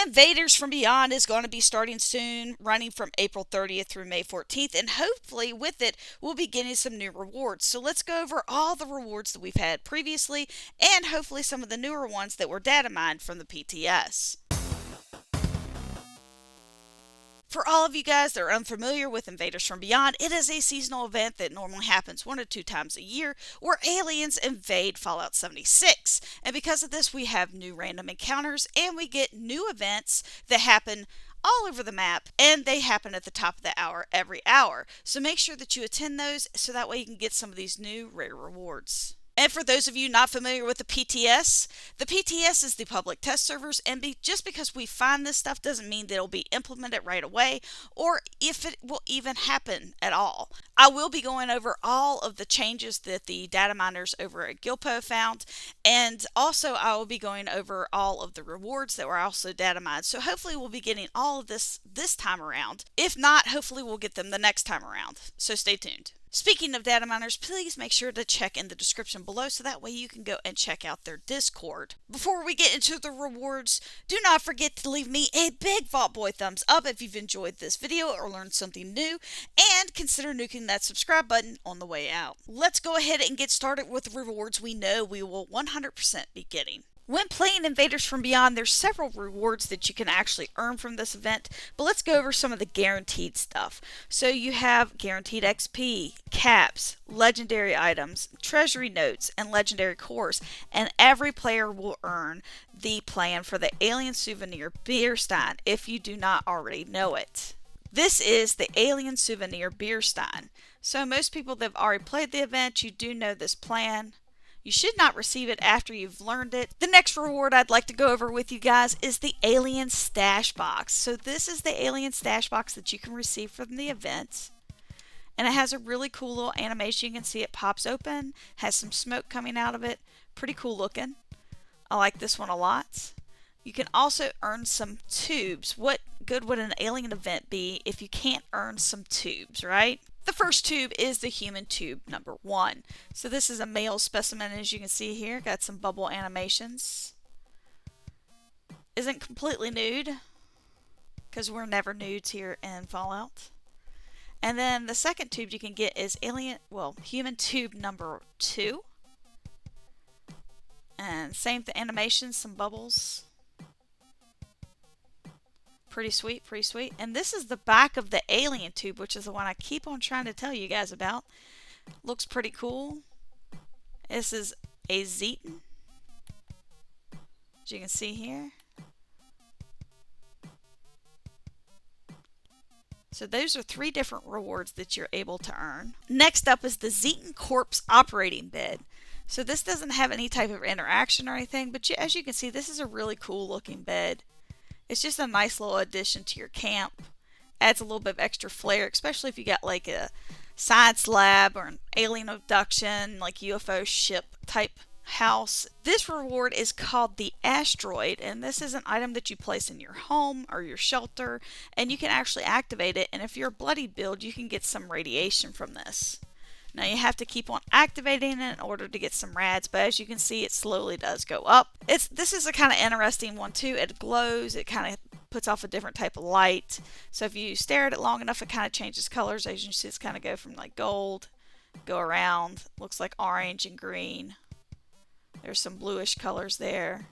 Invaders from Beyond is going to be starting soon, running from April 30th through May 14th, and hopefully with it, we'll be getting some new rewards. So let's go over all the rewards that we've had previously, and hopefully some of the newer ones that were data mined from the PTS. For all of you guys that are unfamiliar with Invaders from Beyond, it is a seasonal event that normally happens 1 to 2 times a year where aliens invade Fallout 76. And because of this, we have new random encounters and we get new events that happen all over the map, and they happen at the top of the hour every hour. So make sure that you attend those so that way you can get some of these new rare rewards. And for those of you not familiar with the PTS is the public test servers, and just because we find this stuff doesn't mean that it'll be implemented right away, or if it will even happen at all. I will be going over all of the changes that the data miners over at Gilpo found, and also I will be going over all of the rewards that were also data mined. So hopefully we'll be getting all of this time around. If not, hopefully we'll get them the next time around. So stay tuned. Speaking of data miners, please make sure to check in the description below so that way you can go and check out their Discord. Before we get into the rewards, do not forget to leave me a big Vault Boy thumbs up if you've enjoyed this video or learned something new, and consider nuking that subscribe button on the way out. Let's go ahead and get started with the rewards we know we will 100% be getting. When playing Invaders from Beyond, there's several rewards that you can actually earn from this event, but let's go over some of the guaranteed stuff. So you have guaranteed XP, caps, legendary items, treasury notes, and legendary cores, and every player will earn the plan for the Alien Souvenir Beer Stein if you do not already know it. This is the Alien Souvenir Beer Stein. So most people that have already played the event, you do know this plan. You should not receive it after you've learned it. The next reward I'd like to go over with you guys is the Alien Stash Box. So this is the Alien Stash Box that you can receive from the event. And it has a really cool little animation. You can see it pops open, has some smoke coming out of it. Pretty cool looking. I like this one a lot. You can also earn some tubes. What good would an alien event be if you can't earn some tubes, right? The first tube is the human tube number 1. So this is a male specimen, as you can see here. Got some bubble animations. Isn't completely nude, because we're never nudes here in Fallout. And then the second tube you can get is human tube number 2. And same the animations, some bubbles. Pretty sweet, pretty sweet. And this is the back of the alien tube, which is the one I keep on trying to tell you guys about. Looks pretty cool. This is a Zeton, as you can see here. So those are 3 different rewards that you're able to earn. Next up is the Zeton Corpse Operating Bed. So this doesn't have any type of interaction or anything, but as you can see, this is a really cool looking bed. It's just a nice little addition to your camp. Adds a little bit of extra flair, especially if you got like a science lab or an alien abduction, like UFO ship type house. This reward is called the Asteroid, and this is an item that you place in your home or your shelter, and you can actually activate it, and if you're a bloody build, you can get some radiation from this. Now you have to keep on activating it in order to get some rads, but as you can see, it slowly does go up. This is a kind of interesting one too. It glows. It kind of puts off a different type of light. So if you stare at it long enough, it kind of changes colors. As you can see, it's kind of go from like gold, go around. Looks like orange and green. There's some bluish colors there.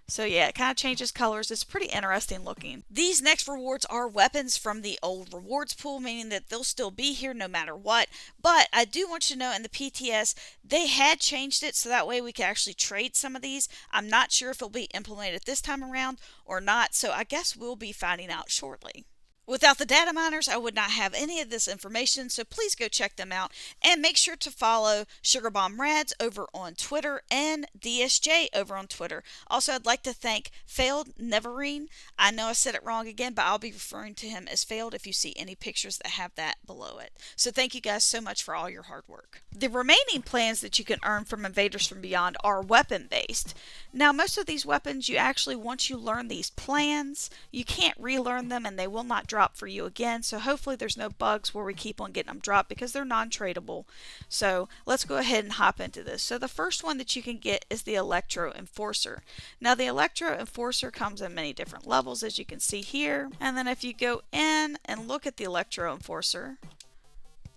So yeah, it kind of changes colors. It's pretty interesting looking. These next rewards are weapons from the old rewards pool, meaning that they'll still be here no matter what. But I do want you to know in the PTS, they had changed it so that way we could actually trade some of these. I'm not sure if it'll be implemented this time around or not, so I guess we'll be finding out shortly. Without the data miners, I would not have any of this information, so please go check them out. And make sure to follow Sugar Bomb Rads over on Twitter and DSJ over on Twitter. Also, I'd like to thank FailedNerevarine. I know I said it wrong again, but I'll be referring to him as Failed if you see any pictures that have that below it. So thank you guys so much for all your hard work. The remaining plans that you can earn from Invaders from Beyond are weapon-based. Now, most of these weapons, you actually, once you learn these plans, you can't relearn them and they will not drop drop for you again. So hopefully there's no bugs where we keep on getting them dropped because they're non-tradable. So let's go ahead and hop into this. So the first one that you can get is the Electro Enforcer. Now the Electro Enforcer comes in many different levels, as you can see here. And then if you go in and look at the Electro Enforcer,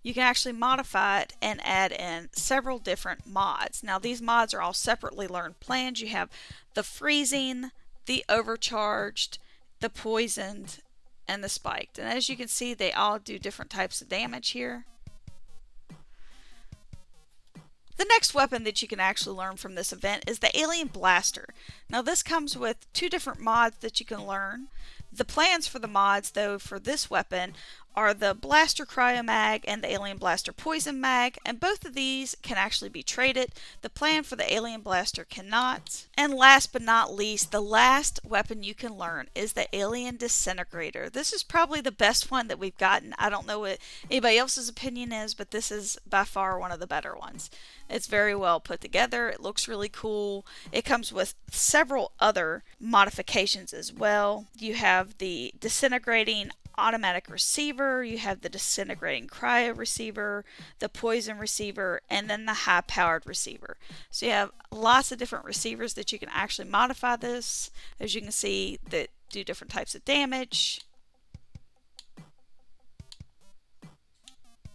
you can actually modify it and add in several different mods. Now these mods are all separately learned plans. You have the freezing, the overcharged, the poisoned, and the spiked. And as you can see, they all do different types of damage here. The next weapon that you can actually learn from this event is the Alien Blaster. Now this comes with two different mods that you can learn. The plans for the mods, though, for this weapon are the Blaster Cryo Mag and the Alien Blaster Poison Mag, and both of these can actually be traded. The plan for the Alien Blaster cannot. And last but not least, the last weapon you can learn is the Alien Disintegrator. This is probably the best one that we've gotten. I don't know what anybody else's opinion is, but this is by far one of the better ones. It's very well put together. It looks really cool. It comes with several other modifications as well. You have the Disintegrating Automatic Receiver, you have the Disintegrating Cryo Receiver, the Poison Receiver, and then the High Powered Receiver. So you have lots of different receivers that you can actually modify this. As you can see, that do different types of damage.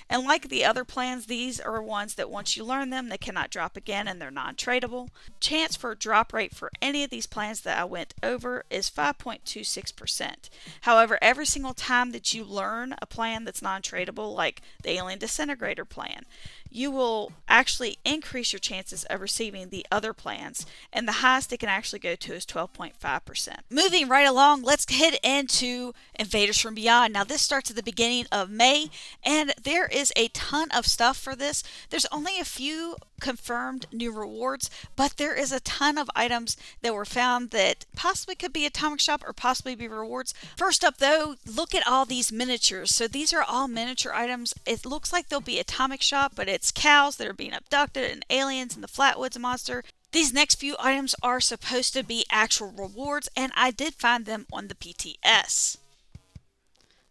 And like the other plans, these are ones that once you learn them, they cannot drop again and they're non-tradable. Chance for a drop rate for any of these plans that I went over is 5.26%. However, every single time that you learn a plan that's non-tradable, like the Alien Disintegrator plan, you will actually increase your chances of receiving the other plans, and the highest it can actually go to is 12.5%. Moving right along, let's head into Invaders from Beyond. Now this starts at the beginning of May, and there is a ton of stuff for this. There's only a few confirmed new rewards, but there is a ton of items that were found that possibly could be Atomic Shop or possibly be rewards. First up though, look at all these miniatures. So these are all miniature items. It looks like they'll be Atomic Shop, but it's cows that are being abducted and aliens and the Flatwoods monster. These next few items are supposed to be actual rewards, and I did find them on the PTS.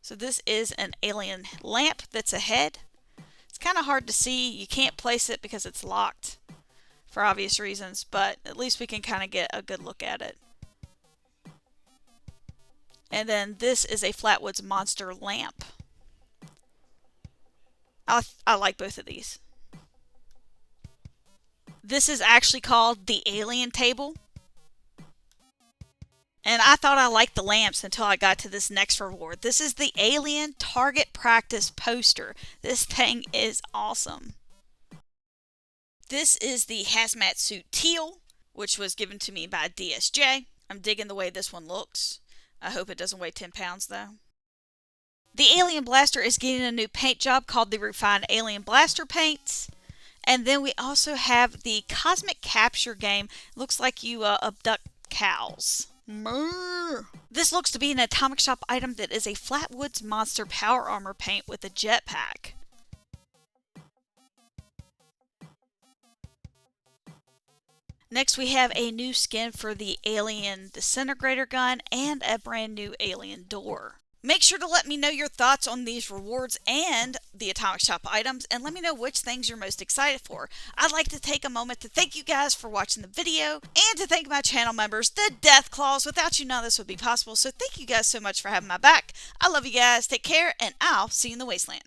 So this is an alien lamp that's a head. It's kind of hard to see. You can't place it because it's locked for obvious reasons, but at least we can kind of get a good look at it. And then this is a Flatwoods monster lamp. I like both of these. This is actually called the Alien Table. And I thought I liked the lamps until I got to this next reward. This is the Alien Target Practice Poster. This thing is awesome. This is the Hazmat Suit Teal, which was given to me by DSJ. I'm digging the way this one looks. I hope it doesn't weigh 10 pounds though. The Alien Blaster is getting a new paint job called the Refined Alien Blaster Paints. And then we also have the Cosmic Capture game. Looks like you abduct cows. This looks to be an Atomic Shop item that is a Flatwoods Monster Power Armor paint with a jetpack. Next we have a new skin for the Alien Disintegrator gun and a brand new alien door. Make sure to let me know your thoughts on these rewards and the Atomic Shop items, and let me know which things you're most excited for. I'd like to take a moment to thank you guys for watching the video, and to thank my channel members, the Deathclaws. Without you, none of this would be possible, so thank you guys so much for having my back. I love you guys, take care, and I'll see you in the wasteland.